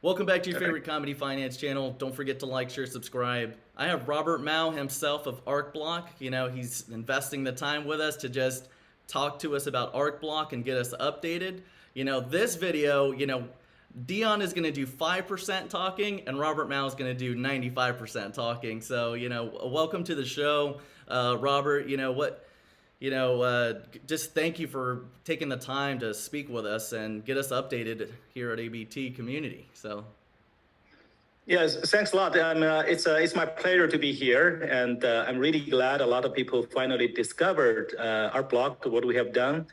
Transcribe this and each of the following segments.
Welcome back to your favorite comedy finance channel. Don't forget to like, share, subscribe. I have Robert Mao himself of ArcBlock. He's investing the time with us to just talk to us about ArcBlock and get us updated. This video, Dion is going to do 5% talking and Robert Mao is going to do 95% talking. So, welcome to the show, Robert. Just thank you for taking the time to speak with us and get us updated here at ABT community. So, yes, thanks a lot. It's my pleasure to be here, and I'm really glad a lot of people finally discovered our blog, what we have done,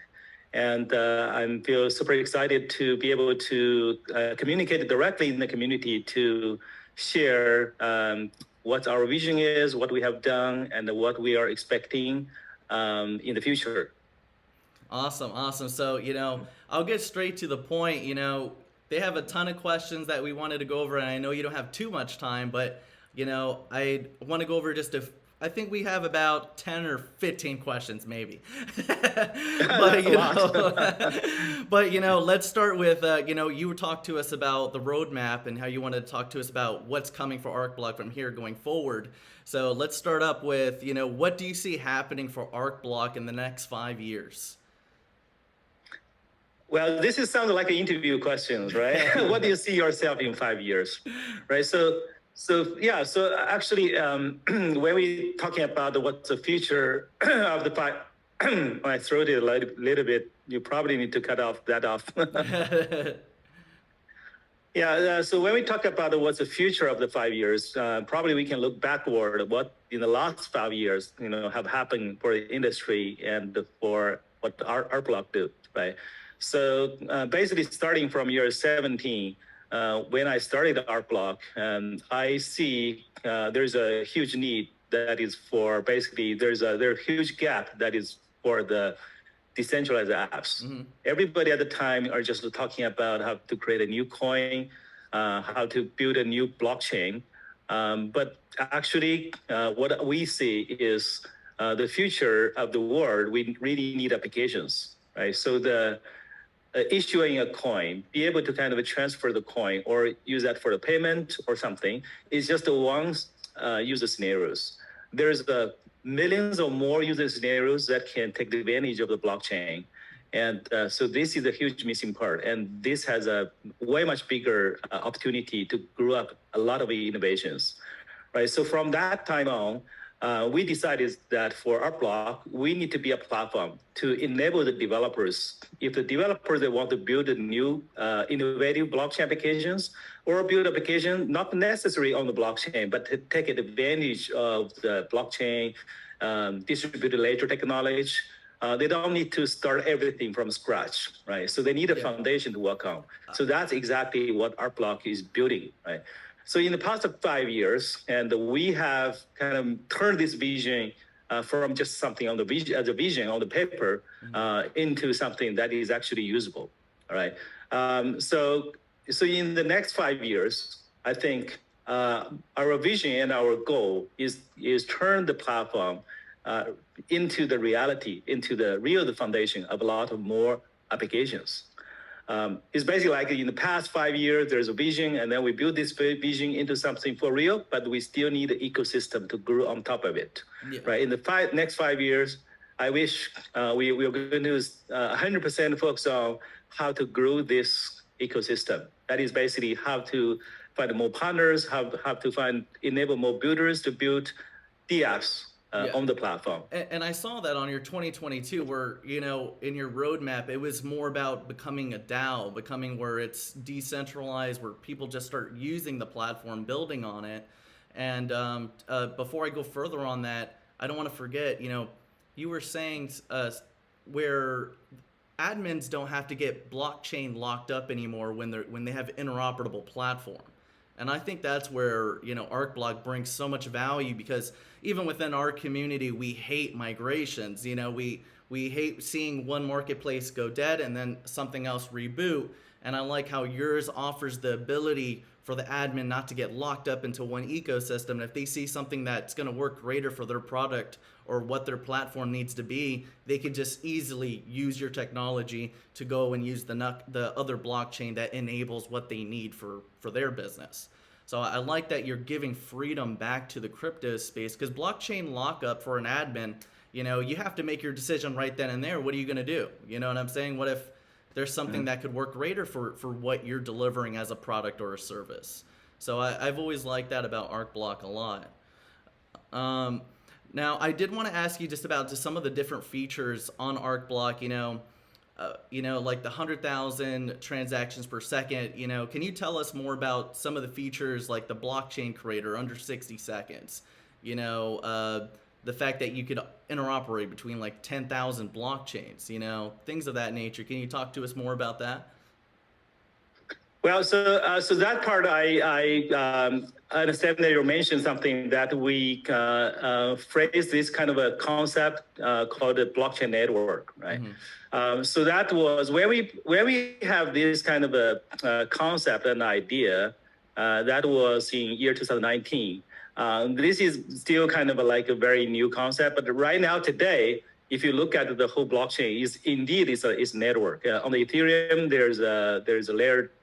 and I feel super excited to be able to communicate directly in the community to share what our vision is, what we have done, and what we are expecting in the future. Awesome. So, I'll get straight to the point. They have a ton of questions that we wanted to go over, and I know you don't have too much time, but, I want to go over I think we have about 10 or 15 questions, maybe. but, let's start with, you talked to us about the roadmap and how you wanted to talk to us about what's coming for ArcBlock from here going forward. So let's start up with, what do you see happening for ArcBlock in the next 5 years? Well, this is sounding like an interview questions, right? What do you see yourself in 5 years, right? So actually, when we talking about what's the future of the five, my throat is a little bit. You probably need to cut that off. Yeah. So when we talk about what's the future of the 5 years, probably we can look backward what in the last 5 years, have happened for the industry and for what our block do, right? So basically, starting from year 17, when I started our block, I see there's a huge need that is for basically there's a huge gap that is for the decentralized apps. Mm-hmm. Everybody at the time are just talking about how to create a new coin, how to build a new blockchain. But actually, what we see is the future of the world. We really need applications, right? So the issuing a coin, be able to kind of transfer the coin or use that for the payment or something is just one user scenarios. There's millions or more user scenarios that can take advantage of the blockchain. And so this is a huge missing part. And this has a way much bigger opportunity to grow up a lot of innovations, right? So from that time on, we decided that for our block, we need to be a platform to enable the developers. If the developers they want to build a new innovative blockchain applications or build application, not necessarily on the blockchain, but to take advantage of the blockchain, distributed ledger technology, they don't need to start everything from scratch, right? So they need a foundation to work on. So that's exactly what our block is building, right? So in the past 5 years, and we have kind of turned this vision from just something on the vision as a vision on the paper into something that is actually usable. All right. So in the next 5 years, I think our vision and our goal is turn the platform into the reality, into the real foundation of a lot of more applications. It's basically like in the past 5 years, there's a vision, and then we build this vision into something for real, but we still need the ecosystem to grow on top of it, right? In the next 5 years, I wish we are going to 100% focus on how to grow this ecosystem. That is basically how to find more partners, how to enable more builders to build the apps on the platform. And I saw that on your 2022 where, in your roadmap, it was more about becoming a DAO, becoming where it's decentralized, where people just start using the platform, building on it. And before I go further on that, I don't want to forget, you were saying where admins don't have to get blockchain locked up anymore when they have interoperable platform. And I think that's where, ArcBlock brings so much value, because even within our community, we hate migrations. We hate seeing one marketplace go dead and then something else reboot. And I like how yours offers the ability for the admin not to get locked up into one ecosystem. And if they see something that's going to work greater for their product or what their platform needs to be, they could just easily use your technology to go and use the other blockchain that enables what they need for their business. So I like that you're giving freedom back to the crypto space, because blockchain lockup for an admin, you have to make your decision right then and there. What are you going to do? You know what I'm saying? What if there's something that could work greater for what you're delivering as a product or a service? So I've always liked that about ArcBlock a lot. Now, I did want to ask you just about just some of the different features on ArcBlock, like the 100,000 transactions per second. Can you tell us more about some of the features like the blockchain creator under 60 seconds? The fact that you could interoperate between like 10,000 blockchains, things of that nature. Can you talk to us more about that? Well, so that part, I understand that you mentioned something that we phrased this kind of a concept called a blockchain network, right? So that was where we have this kind of a concept and idea. That was in year 2019. This is still kind of like a very new concept, but right now today, if you look at the whole blockchain, it's a network. On the Ethereum,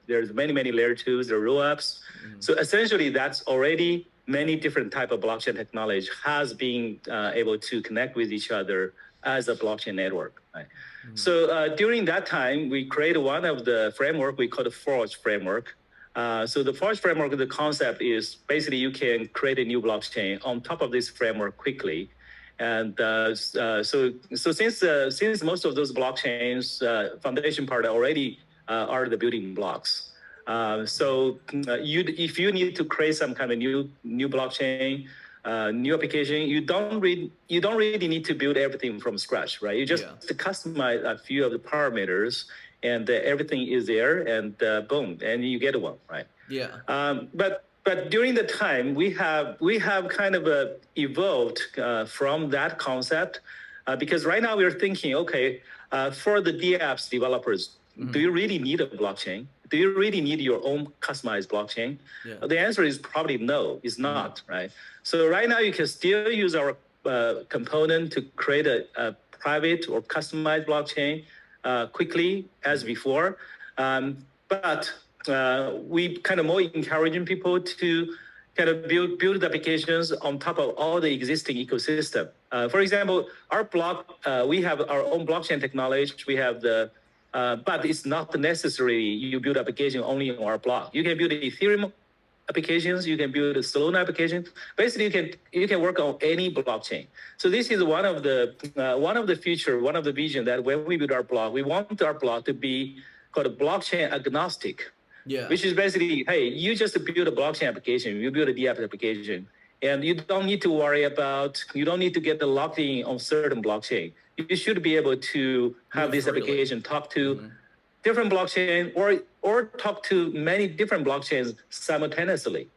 there's many layer twos, there are roll-ups. So essentially, that's already many different type of blockchain technology has been able to connect with each other as a blockchain network. Right? So during that time, we created one of the framework we call the Forge framework. So the Forge framework, the concept is basically you can create a new blockchain on top of this framework quickly. And so since most of those blockchains foundation part already are the building blocks. So if you need to create some kind of new blockchain, new application, you don't really need to build everything from scratch, right? You just customize a few of the parameters, and everything is there, and boom, and you get one, right? Yeah. But during the time, we have kind of evolved from that concept, because right now we're thinking, okay, for the DApps developers, do you really need a blockchain? Do you really need your own customized blockchain? The answer is probably no, it's not, right? So right now you can still use our component to create a private or customized blockchain quickly as before, but we kind of more encouraging people to kind of build applications on top of all the existing ecosystem. For example, our block, we have our own blockchain technology. We have but it's not necessary you build application only on our block. You can build Ethereum applications. You can build a Solana application. Basically, you can work on any blockchain. So this is one of the feature, one of the vision that when we build our block, we want our block to be called a blockchain agnostic. Yeah. Which is basically, hey, you just build a blockchain application, you build a DApp application, and you don't need to get the locked in on certain blockchain. You should be able to have this application talk to different blockchain or talk to many different blockchains simultaneously.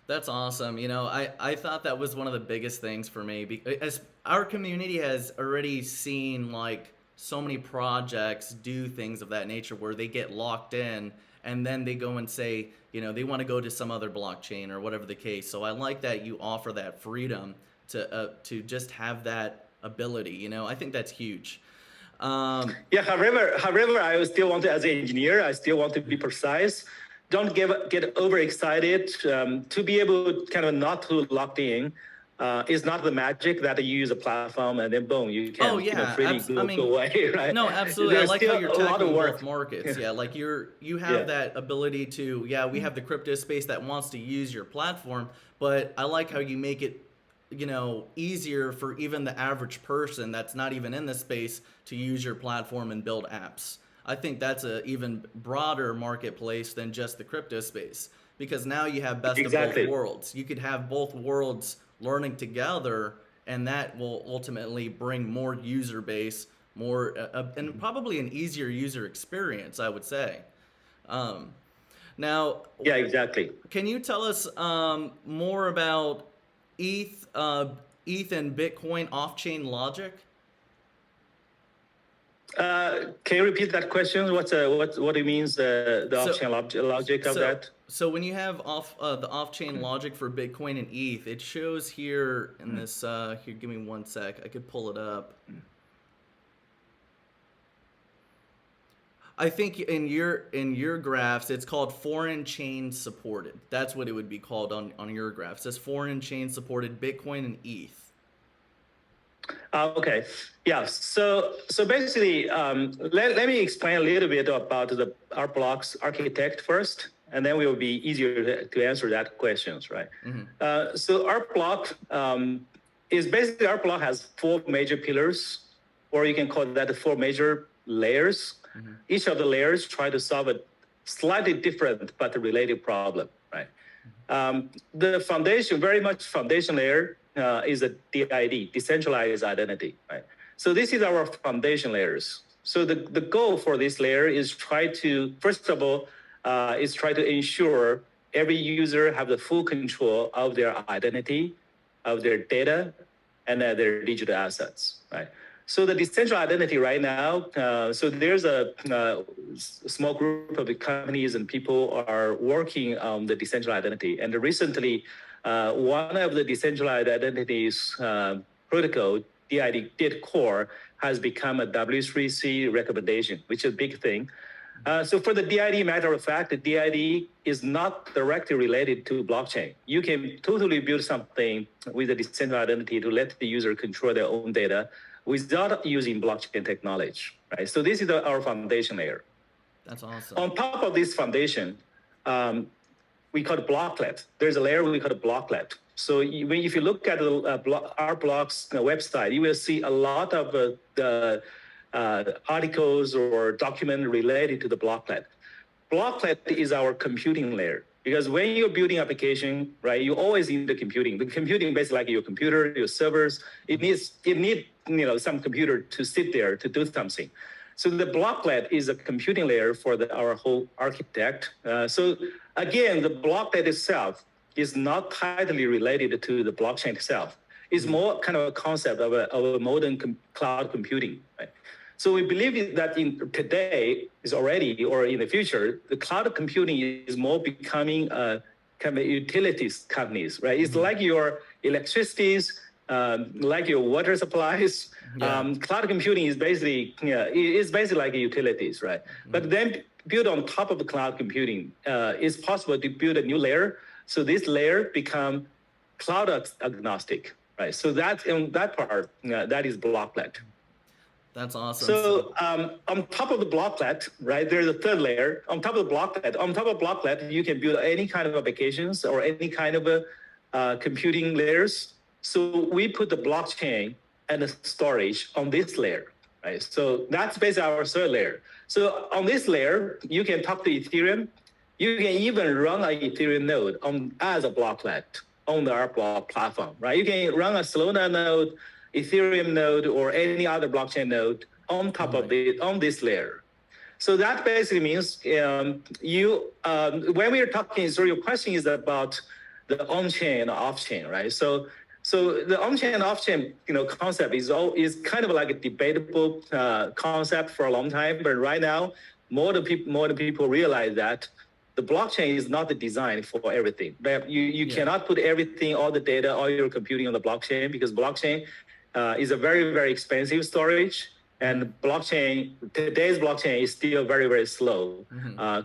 That's awesome. I thought that was one of the biggest things for me, as our community has already seen like so many projects do things of that nature where they get locked in and then they go and say, they want to go to some other blockchain or whatever the case. So I like that you offer that freedom to just have that ability. I think that's huge. However, I still want to, as an engineer, I still want to be precise. Don't get overexcited. To be able kind of not to locked in is not the magic that you use a platform and then boom, you can freely go away, right? No, absolutely. I like how you're tackling both markets. Yeah, like you have that ability to, we have the crypto space that wants to use your platform, but I like how you make it easier for even the average person that's not even in this space to use your platform and build apps. I think that's an even broader marketplace than just the crypto space, because now you have best of both worlds. You could have both worlds learning together, and that will ultimately bring more user base, more and probably an easier user experience, I would say. Now, can you tell us more about ETH and Bitcoin off-chain logic? Can you repeat that question? What do you means the off-chain logic of that? So when you have the off-chain logic for Bitcoin and ETH, it shows here in this. Here, give me 1 sec. I could pull it up. I think in your graphs, it's called foreign chain supported. That's what it would be called on your graphs. It says foreign chain supported Bitcoin and ETH. Okay, yeah. So basically, let me explain a little bit about the our blocks architect first, and then it will be easier to answer that questions, right? Mm-hmm. So our block is basically our block has 4 major pillars, or you can call that the 4 major layers. Mm-hmm. Each of the layers try to solve a slightly different but related problem, right? Mm-hmm. The foundation, very much foundation layer, is a DID, decentralized identity, right? So this is our foundation layers. So the goal for this layer is try to, first of all, is try to ensure every user have the full control of their identity, of their data, and their digital assets, right? So the decentralized identity right now, so there's a small group of companies and people are working on the decentralized identity. And recently, one of the decentralized identities protocol, DID core, has become a W3C recommendation, which is a big thing. So for the DID, matter of fact, the DID is not directly related to blockchain. You can totally build something with a decentralized identity to let the user control their own data without using blockchain technology, right? So this is our foundation layer. That's awesome. On top of this foundation, we call it blocklet. There's a layer we call it blocklet. So if you look at our blocks website, you will see a lot of the articles or documents related to the blocklet. Blocklet is our computing layer. Because when you're building application, right, you always need the computing. The computing, basically like your computer, your servers, it needs some computer to sit there to do something. So the blocklet is a computing layer for our whole architect. So again, the blocklet itself is not tightly related to the blockchain itself. It's more kind of a concept of a modern cloud computing, right? So we believe that today is already, or in the future, the cloud computing is more becoming kind of utilities companies, right? It's like your electricities, like your water supplies. Yeah. Cloud computing is basically, it's basically like utilities, right? Mm-hmm. But then build on top of the cloud computing, it's possible to build a new layer. So this layer become cloud agnostic, right? So that's in that part, that is blocklet. That's awesome. So on top of the blocklet, right, there's a third layer. On top of the blocklet, you can build any kind of applications or any kind of computing layers. So we put the blockchain and the storage on this layer, right? So that's basically our third layer. So on this layer, you can talk to Ethereum. You can even run an Ethereum node as a blocklet on the our block platform, right? You can run a Solana node, Ethereum node, or any other blockchain node on top of on this layer. So that basically means when we are talking, so your question is about the on-chain and off-chain, right? So the on-chain and off-chain, concept is kind of like a debatable concept for a long time, but right now, more people realize that the blockchain is not the design for everything. You cannot put everything, all the data, all your computing on the blockchain, because blockchain is a very, very expensive storage, and today's blockchain is still very, very slow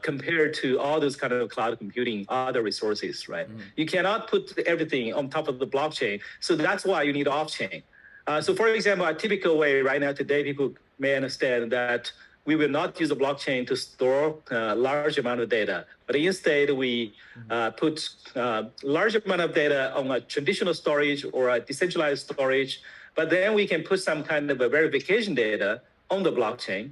compared to all those kind of cloud computing, other resources, right? Mm-hmm. You cannot put everything on top of the blockchain, so that's why you need off-chain. So for example, a typical way right now today, people may understand that we will not use a blockchain to store a large amount of data, but instead we put large amount of data on a traditional storage or a decentralized storage, but then we can put some kind of a verification data on the blockchain.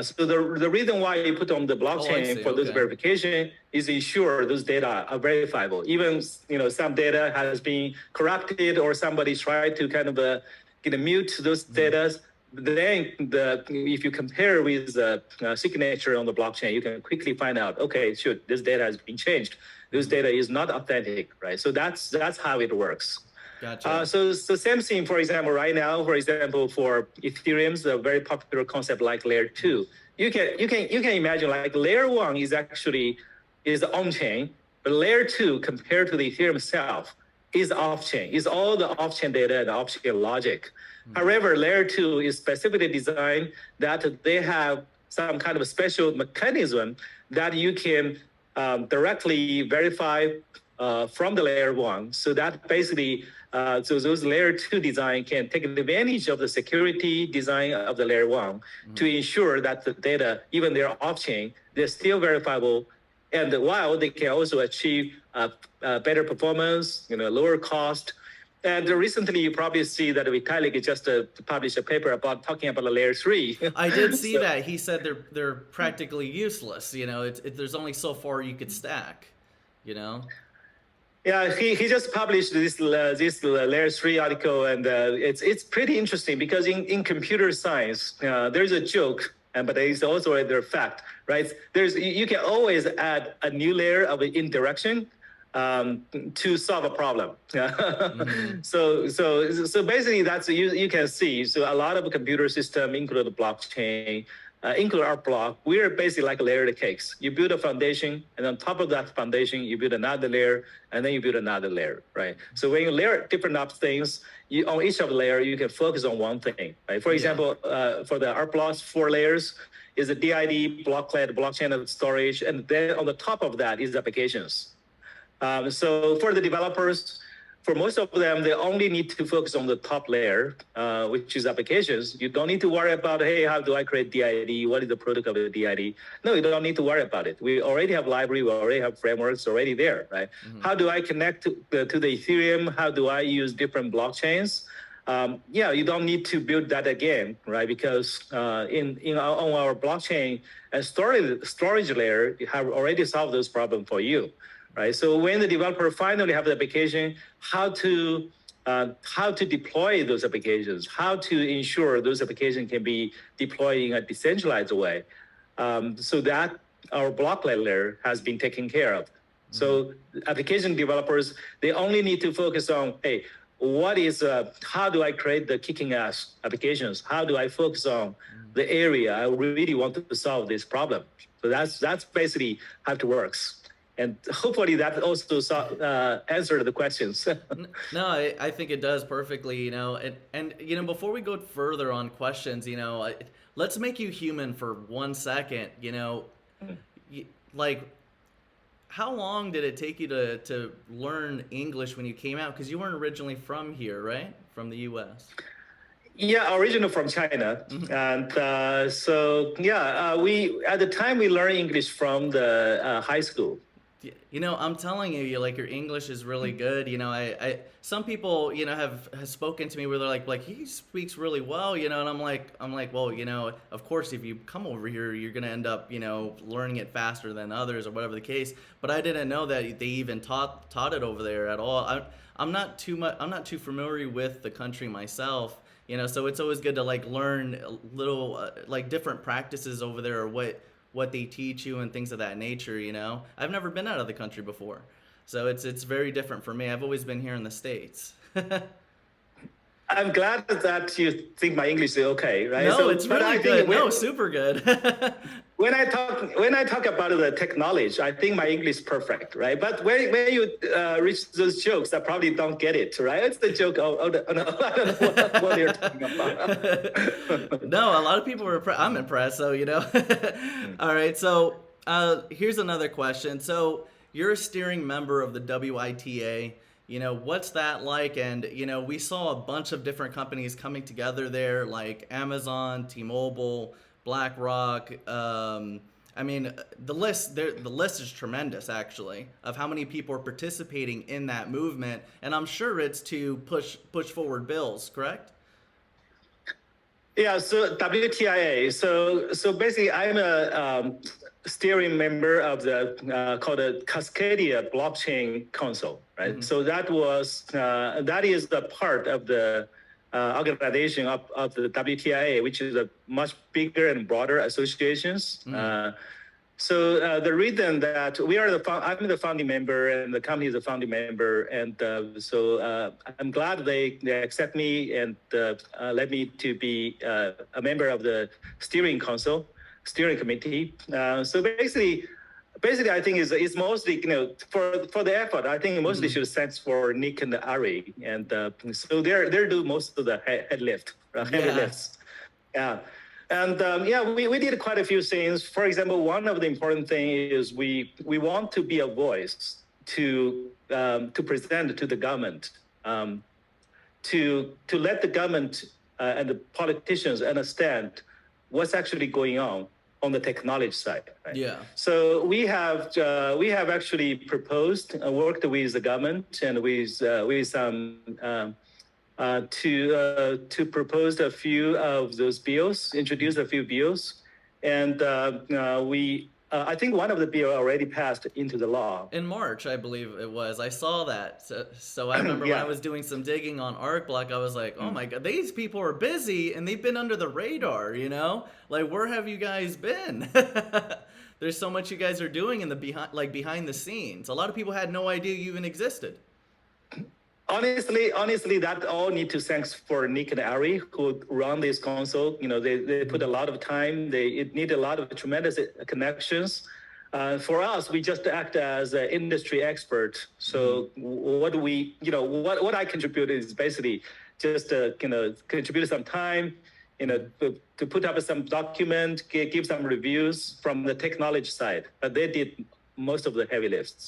So the reason why you put on the blockchain for those verification is ensure those data are verifiable. Even some data has been corrupted or somebody tried to kind of mute those data. Then if you compare with the signature on the blockchain, you can quickly find out, okay, sure, this data has been changed. This data is not authentic, right? So that's how it works. Gotcha. So same thing, for example, right now, for example, for Ethereum's a very popular concept like layer 2. You can imagine like layer 1 is actually is on-chain, but layer 2 compared to the Ethereum itself is off-chain, is all the off-chain data and off-chain logic. However, layer 2 is specifically designed that they have some kind of a special mechanism that you can directly verify from the layer 1. So that basically, so those layer 2 design can take advantage of the security design of the layer 1 to ensure that the data, even they're off-chain, they're still verifiable. And while they can also achieve better performance, lower cost. And recently, you probably see that Vitalik just published a paper about talking about the layer 3. I did see that. He said they're practically useless. There's only so far you could stack. Yeah, he just published this layer 3 article, and it's pretty interesting because in computer science, there's a joke, but it's also a fact, right? You can always add a new layer of indirection to solve a problem. So basically that's you can see. So a lot of computer system, include blockchain, include our block, we're basically like layered cakes. You build a foundation, and on top of that foundation, you build another layer, and then you build another layer, right? So when you layer different things, on each of the layer, you can focus on one thing, right? For example, for the art blocks, 4 layers is a DID, blocklet, blockchain storage, and then on the top of that is applications. So for the developers, for most of them, they only need to focus on the top layer, which is applications. You don't need to worry about, hey, how do I create DID? What is the protocol of the DID? No, you don't need to worry about it. We already have library. We already have frameworks already there, right? How do I connect to the Ethereum? How do I use different blockchains? You don't need to build that again, right? Because on our blockchain and storage layer, you have already solved those problems for you. Right. So when the developer finally have the application, how to deploy those applications, how to ensure those applications can be deployed in a decentralized way, so that our block layer has been taken care of. So application developers, they only need to focus on, hey, how do I create the kicking ass applications? How do I focus on the area I really want to solve this problem? So that's basically how it works. And hopefully that also answered the questions. No, I think it does perfectly, and before we go further on questions, let's make you human for 1 second, like, how long did it take you to learn English when you came out? Because you weren't originally from here, right? From the U.S. Yeah, originally from China. And we at the time we learned English from the high school. I'm telling you, your English is really good. I some people, have spoken to me where they're like he speaks really well, and I'm like, well, of course, if you come over here, you're gonna end up, learning it faster than others or whatever the case. But I didn't know that they even taught it over there at all. I'm not too familiar with the country myself, so it's always good to learn little different practices over there, or what they teach you and things of that nature. I've never been out of the country before, so it's very different for me. I've always been here in the States. I'm glad that you think my English is okay, right? No, it's really good. Super good. When I talk about the technology, I think my English is perfect, right? But when you reach those jokes, I probably don't get it, right? It's the joke. I don't know what they're talking about. No, a lot of people were. I'm impressed. So All right. So here's another question. So you're a steering member of the WTIA. What's that like? And, we saw a bunch of different companies coming together there, like Amazon, T-Mobile, BlackRock. The list is tremendous, actually, of how many people are participating in that movement. And I'm sure it's to push forward bills, correct? Yeah, so WTIA. So basically, I'm a steering member of the called the Cascadia Blockchain Council, right? So that is the part of the organization of the WTIA, which is a much bigger and broader associations. So the reason that we are I'm the founding member and the company is a founding member, and so I'm glad they accept me and let me to be a member of the steering committee. So basically, I think it's mostly for the effort. I think mostly should thanks for Nick and Ari, and so they're do most of the heavy lifts. Yeah. And we did quite a few things. For example, one of the important things is we want to be a voice to present to the government, to let the government and the politicians understand what's actually going on the technology side. Right? Yeah. So we have actually proposed, worked with the government and with some. To propose a few of those bills, introduce a few bills, and I think one of the bills already passed into the law. In March, I believe it was. I saw that. So I remember when I was doing some digging on ArcBlock, I was like, oh my God, these people are busy and they've been under the radar, Like, where have you guys been? There's so much you guys are doing in the behind the scenes. A lot of people had no idea you even existed. Honestly, that all need to thanks for Nick and Ari who run this console. They put a lot of time. It need a lot of tremendous connections. For us, we just act as an industry expert. So what I contribute is basically just contribute some time, to put up some document, give some reviews from the technology side. But they did most of the heavy lifts.